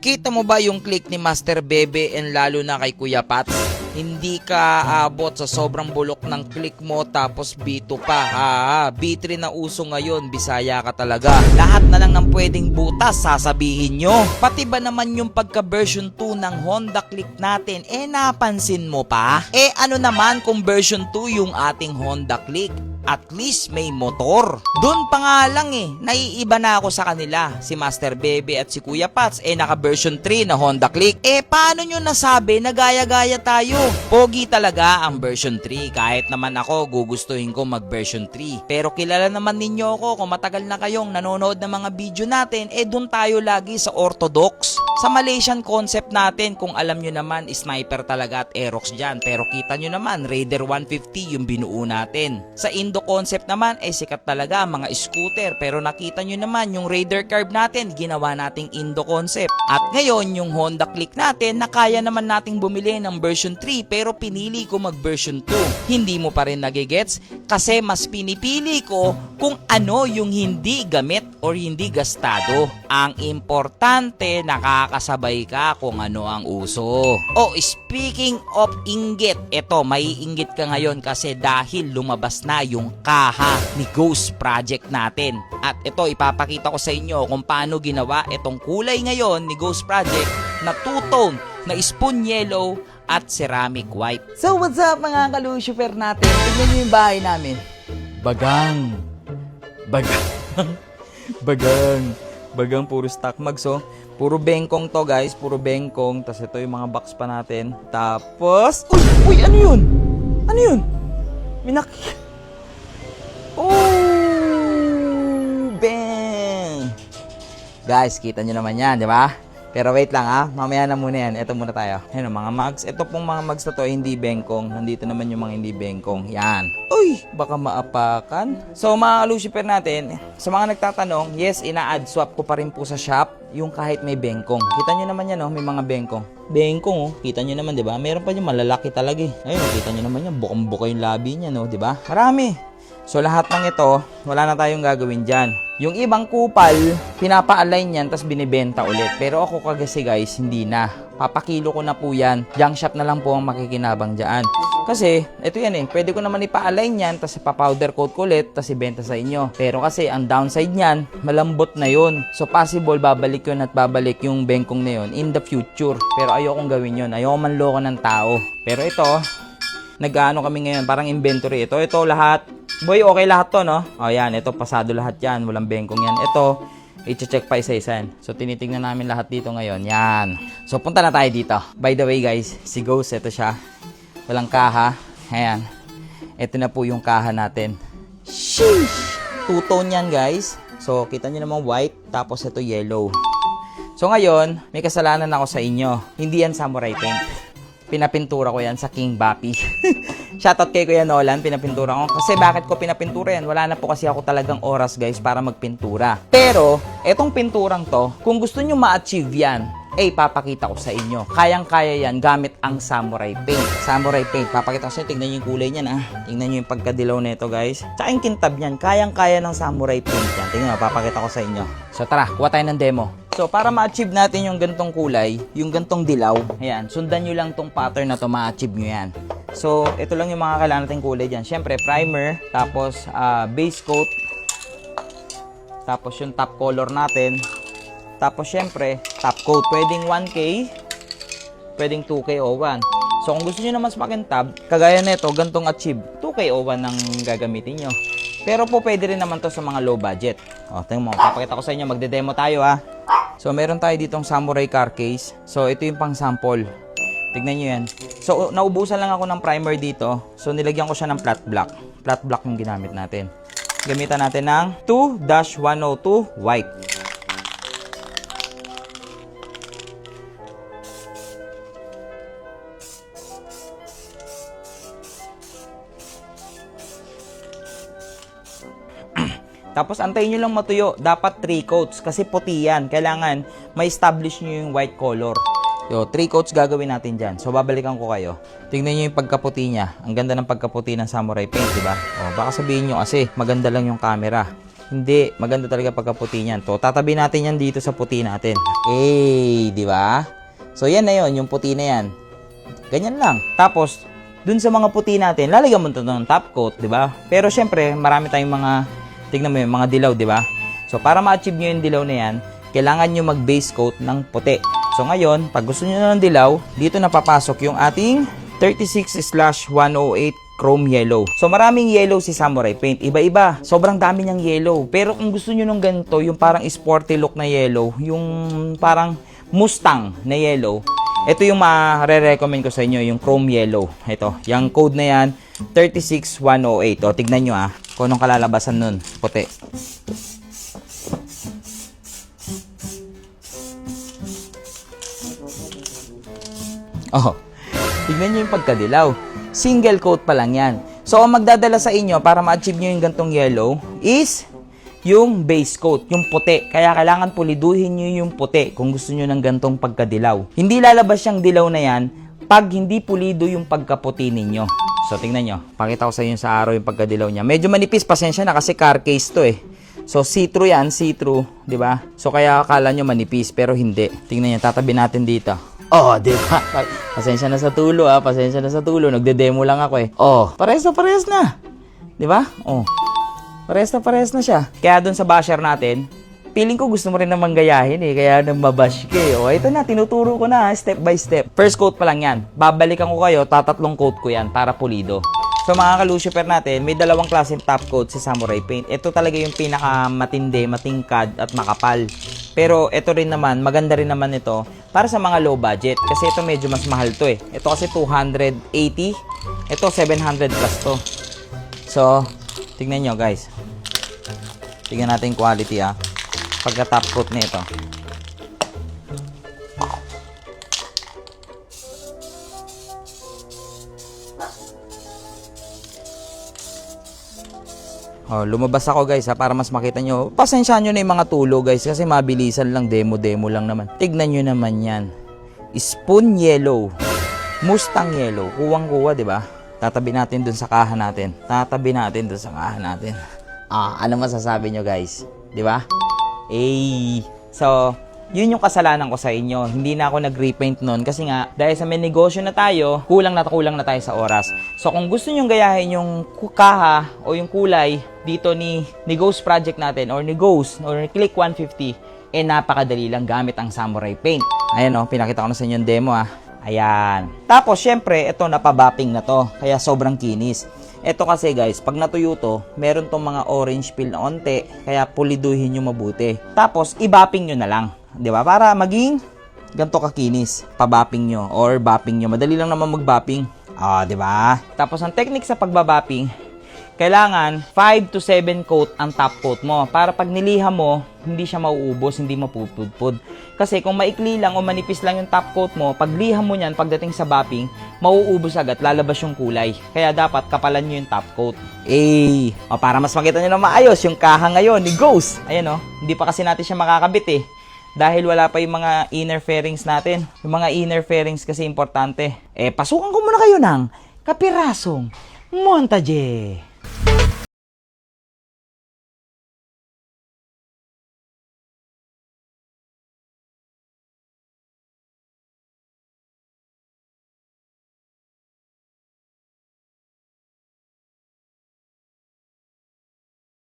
Kita mo ba yung click ni Master Bebe and lalo na kay Kuya Pats? Hindi ka abot sa sobrang bulok ng click mo tapos B2 pa. B3 na uso ngayon, Bisaya ka talaga. Lahat na lang ng pwedeng butas sasabihin nyo. Pati ba naman yung pagka version 2 ng Honda Click natin, napansin mo pa? Ano naman kung version 2 yung ating Honda Click? At least may motor. Doon pa nga lang naiiba na ako sa kanila. Si Master Bebe at si Kuya Pats naka version 3 na Honda Click. Paano nyo nasabi na gaya-gaya tayo? Pogi talaga ang version 3. Kahit naman ako gugustuhin ko mag version 3. Pero kilala naman ninyo ako kung matagal na kayong nanonood ng mga video natin, doon tayo lagi sa orthodox. Sa Malaysian concept natin, kung alam nyo naman, sniper talaga at Aerox dyan. Pero kita nyo naman, Raider 150 yung binuo natin. Sa Indo concept naman, sikat talaga ang mga scooter. Pero nakita nyo naman, yung Raider Curve natin, ginawa nating Indo concept. At ngayon, yung Honda Click natin, na kaya naman nating bumili ng version 3, pero pinili ko mag version 2. Hindi mo pa rin nagigets? Kasi mas pinipili ko kung ano yung hindi gamit or hindi gastado. Ang importante, nakakasabay ka kung ano ang uso. Speaking of inggit, may inggit ka ngayon kasi dahil lumabas na yung kaha ni Ghost Project natin. At ipapakita ko sa inyo kung paano ginawa itong kulay ngayon ni Ghost Project na two-tone na spoon yellow at ceramic white. So what's up mga ka-Lucifer natin? Tignan nyo yung bahay namin. Bagang puro stock mags Puro bengkong to guys, puro bengkong. Tapos ito yung mga box pa natin. Tapos, uy, ano yun? Ano yun? Bang! Guys, kita nyo naman yan, di ba? Pero wait lang mamaya na muna yan. Ito muna tayo. Ayan mga mags. Ito pong mga mags na to hindi bengkong. Nandito naman yung mga hindi bengkong. Yan. Uy, baka maapakan. So mga Lucifer natin, sa mga nagtatanong, yes, ina-add swap ko pa rin po sa shop yung kahit may bengkong. Kita nyo naman yan may mga bengkong. Bengkong kita nyo naman, di ba? Meron pa yung malalaki talaga Ayun, kita nyo naman yan. Bukang-buka yung labi niya, di ba? Marami. So lahat ng ito, wala na tayong gagawin dyan. Yung ibang kupal, pinapa-align yan, tapos binibenta ulit. Pero ako kasi guys, hindi na. Papakilo ko na po yan. Junk shop na lang po ang makikinabang dyan. Kasi, ito yan pwede ko naman ipa-align yan, tapos ipa-powder coat ko ulit, tapos ibenta sa inyo. Pero kasi, ang downside niyan, malambot na yun. So possible, babalik yun at babalik yung bengkong na yun in the future. Pero ayokong gawin yun. Ayoko manloko ng tao. Pero ito, nag-ano kami ngayon, parang inventory. Ito lahat. Boy, okay lahat to, no? Yan, ito, pasado lahat yan. Walang bengkong yan. Ito, i-check pa isa-isa. So, tinitingnan namin lahat dito ngayon. Yan. So, punta na tayo dito. By the way, guys, si Ghost, ito siya. Walang kaha. Ayan. Ito na po yung kaha natin. Sheesh! Two-tone yan, guys. So, kita nyo naman white, tapos ito yellow. So, ngayon, may kasalanan ako sa inyo. Hindi yan samurai paint. Pinapintura ko yan sa King Bappy. Shoutout kay Kuya Nolan, pinapintura ko. Kasi bakit ko pinapintura yan? Wala na po kasi ako talagang oras guys para magpintura. Pero, etong pinturang to, kung gusto nyo ma-achieve yan, papakita ko sa inyo. Kayang-kaya yan gamit ang samurai paint. Samurai paint, papakita ko sa inyo. Tingnan nyo yung kulay niyan Tingnan nyo yung pagkadilaw nito guys. Tsaka yung kintab niyan, kayang-kaya ng samurai paint yan. Tingnan nyo, papakita ko sa inyo. So tara, kuha tayo ng demo. So, para ma-achieve natin yung gantong kulay, yung gantong dilaw, ayan, sundan nyo lang tong pattern na to, ma-achieve nyo yan. So, ito lang yung mga kailangan nating kulay dyan. Siyempre, primer, tapos base coat, tapos yung top color natin, tapos siyempre, top coat. Pwedeng 1K, pwedeng 2K o 1. So, kung gusto nyo naman sa makintab, kagaya nito, gantong achieve, 2K o 1 ang gagamitin nyo. Pero po, pwede rin naman to sa mga low budget. Tingnan mo, papakita ko sa inyo, magde-demo tayo So, meron tayo ditong samurai car case. So, ito yung pang sample. Tignan nyo yan. So, naubusan lang ako ng primer dito. So, nilagyan ko siya ng flat black. Flat black yung ginamit natin. Gamitan natin ng 2-102 white. Tapos antayin nyo lang matuyo. Dapat 3 coats kasi puti yan. Kailangan ma-establish nyo yung white color. 3 coats gagawin natin dyan. So babalikan ko kayo. Tingnan nyo yung pagkaputi niya. Ang ganda ng pagkaputi ng samurai paint, diba? Baka sabihin nyo kasi maganda lang yung camera. Hindi, maganda talaga pagka-puti niyan. To, tatabi natin yan dito sa puti natin. Di ba? So, yan na yon, yung puti na yan. Ganyan lang. Tapos, dun sa mga puti natin, lalagyan mo ito ng top coat, di ba? Pero, syempre, marami tayong mga, tignan mo yung mga dilaw, di ba? So, para ma-achieve nyo yung dilaw na yan, kailangan nyo mag-base coat ng puti. So, ngayon, pag gusto nyo ng dilaw, dito na papasok yung ating 36/108 chrome yellow. So, maraming yellow si Samurai Paint. Iba-iba. Sobrang dami niyang yellow. Pero kung gusto nyo nung ganito, yung parang sporty look na yellow, yung parang Mustang na yellow, ito yung ma-recommend ko sa inyo, yung chrome yellow. Ito, yung code na yan, 36108. O, tignan nyo kung anong kalalabasan nun. Puti. Oh, tignan nyo yung pagkadilaw. Single coat pa lang yan. So, ang magdadala sa inyo para ma-achieve nyo yung gantong yellow is yung base coat, yung puti. Kaya kailangan puliduhin nyo yung puti kung gusto nyo ng gantong pagkadilaw. Hindi lalabas yung dilaw na yan pag hindi pulido yung pagkaputi ninyo. So, tingnan nyo. Pakita ko sa inyo sa araw yung pagkadilaw niya. Medyo manipis, pasensya na kasi car case to eh. So, see-through yan, see-through, di ba? So, kaya akala nyo manipis, pero hindi. Tingnan nyo, tatabi natin dito. Oh, di ba? Pasensya na sa tulo pasensya na sa tulo. Nagde-demo lang ako eh. Oh, parehas na. Di ba? Oh. Parehas na siya. Kaya dun sa basher natin, feeling ko gusto mo rin namang gayahin eh. Kaya nang mabash ka eh. Oh, ito na, tinuturo ko na step by step. First coat pa lang yan. Babalikan ko kayo, tatatlong coat ko yan para pulido. So mga ka-lucifer natin, may dalawang klaseng top coat si Samurai Paint. Ito talaga yung pinakamatindi, matingkad at makapal. Pero ito rin naman, maganda rin naman ito para sa mga low budget. Kasi ito medyo mas mahal to eh. Ito kasi 280. Ito 700 plus to. So, tignan nyo guys. Tignan natin yung quality pagka top coat na ito. Oh, lumabas ako guys para mas makita nyo. Pasensyahan nyo na yung mga tulo guys kasi mabilisan lang, demo lang naman. Tignan nyo naman yan. Spoon yellow. Mustang yellow. Kuwang-kuwa, di ba? Tatabi natin dun sa kaha natin. Ano masasabi nyo guys? Di ba? So, yun yung kasalanan ko sa inyo. Hindi na ako nag-repaint nun kasi nga, dahil sa may negosyo na tayo, kulang na tayo sa oras. So, kung gusto nyo gayahin yung kaha o yung kulay dito ni Ghost project natin or ni Ghost or ni Click 150, napakadali lang gamit ang Samurai Paint. Ayan pinakita ko na sa inyo yung demo Ayan. Tapos, syempre, ito napabapping na to. Kaya sobrang kinis. Ito kasi guys, pag natuyo to, meron tong mga orange peel na onte, kaya puliduhin nyo mabuti. Tapos, i-bapping nyo na lang. 'Di ba? Para maging ganto kakinis. Pa-bapping nyo or bapping nyo. Madali lang naman mag-bapping. 'Di ba? Tapos ang technique sa pagbabapping, kailangan 5 to 7 coat ang top coat mo para pag niliham mo, hindi siya mauubos, hindi mapupudpud. Kasi kung maikli lang o manipis lang yung top coat mo, pag liham mo niyan pagdating sa bapping, mauubos agad, lalabas yung kulay. Kaya dapat kapalan nyo yung top coat. Para mas makita nyo na maayos yung kaha ngayon ni Ghost. Ayan hindi pa kasi natin siya makakabit dahil wala pa yung mga inner fairings natin. Yung mga inner fairings kasi importante. Pasukan ko muna kayo ng kapirasong montage.